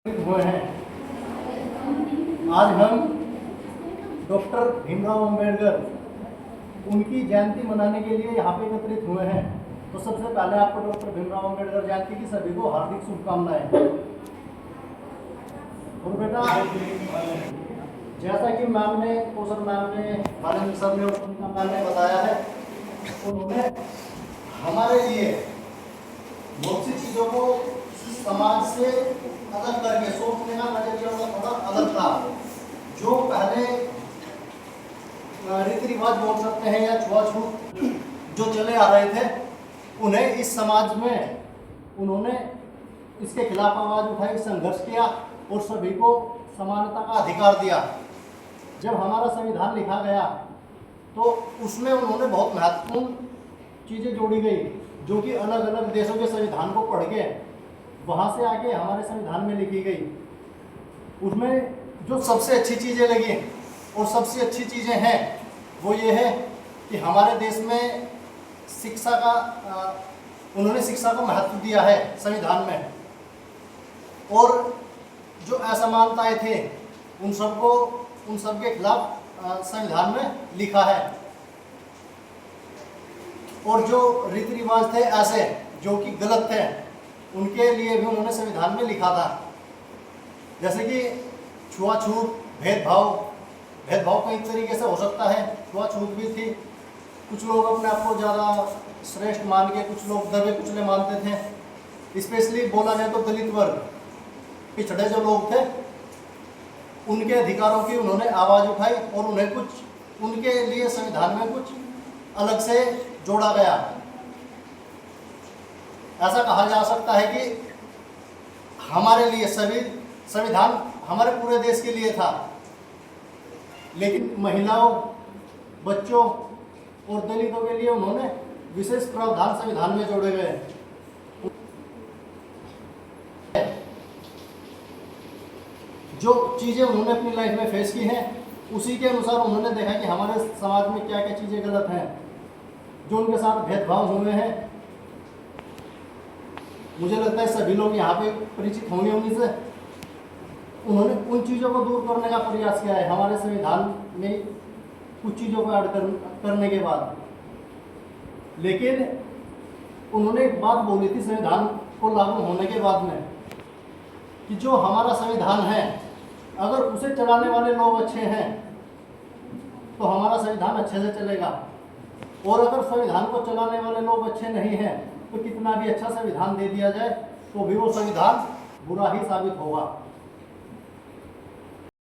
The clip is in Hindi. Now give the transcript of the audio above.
हुए हैं। आज हम डॉक्टर भीमराव अंबेडकर उनकी जयंती मनाने के लिए यहाँ पे एकत्रित हुए हैं। तो सबसे पहले आपको डॉक्टर भीमराव अंबेडकर जयंती की सभी को हार्दिक शुभकामनाएं। और बेटा, जैसा कि मैम ने कौशल मैम ने माननीय सर ने और सुनीता मैम ने बताया है, उन्होंने हमारे लिए बहुत सी चीज़ों को समाज से अलग करके सोचने का नजरिया थोड़ा अलग था। जो पहले रीति रिवाज बोल सकते हैं या छुआछूत जो चले आ रहे थे, उन्हें इस समाज में उन्होंने इसके खिलाफ आवाज उठाई, संघर्ष किया और सभी को समानता का अधिकार दिया। जब हमारा संविधान लिखा गया तो उसमें उन्होंने बहुत महत्वपूर्ण चीज़ें जोड़ी गई, जो कि अलग अलग देशों के संविधान को पढ़ के वहाँ से आके हमारे संविधान में लिखी गई। उसमें जो सबसे अच्छी चीज़ें लगी और सबसे अच्छी चीज़ें हैं वो ये है कि हमारे देश में शिक्षा का उन्होंने शिक्षा को महत्व दिया है संविधान में, और जो असमानताएं थे उन सब के खिलाफ संविधान में लिखा है। और जो रीति रिवाज थे ऐसे जो कि गलत थे, उनके लिए भी उन्होंने संविधान में लिखा था। जैसे कि छुआछूत, भेदभाव कई तरीके से हो सकता है। छुआछूत भी थी, कुछ लोग अपने आप को ज़्यादा श्रेष्ठ मान के कुछ लोग दबे कुचले मानते थे। स्पेशली बोला जाए तो दलित वर्ग, पिछड़े जो लोग थे, उनके अधिकारों की उन्होंने आवाज़ उठाई और उन्हें कुछ उनके लिए संविधान में कुछ अलग से जोड़ा गया। ऐसा कहा जा सकता है कि हमारे लिए सभी संविधान हमारे पूरे देश के लिए था, लेकिन महिलाओं, बच्चों और दलितों के लिए उन्होंने विशेष प्रावधान संविधान में जोड़े गए। जो चीज़ें उन्होंने अपनी लाइफ में फेस की हैं, उसी के अनुसार उन्होंने देखा कि हमारे समाज में क्या क्या चीज़ें गलत हैं, जो उनके साथ भेदभाव हुए हैं। मुझे लगता है सभी लोग यहाँ पे परिचित होंगे उन्हीं से। उन्होंने उन चीज़ों को दूर करने का प्रयास किया है हमारे संविधान में कुछ चीज़ों को ऐड करने के बाद। लेकिन उन्होंने एक बात बोली थी संविधान को लागू होने के बाद में, कि जो हमारा संविधान है, अगर उसे चलाने वाले लोग अच्छे हैं तो हमारा संविधान अच्छे से चलेगा, और अगर संविधान को चलाने वाले लोग अच्छे नहीं हैं तो कितना भी अच्छा संविधान दे दिया जाए तो भी वो संविधान बुरा ही साबित होगा।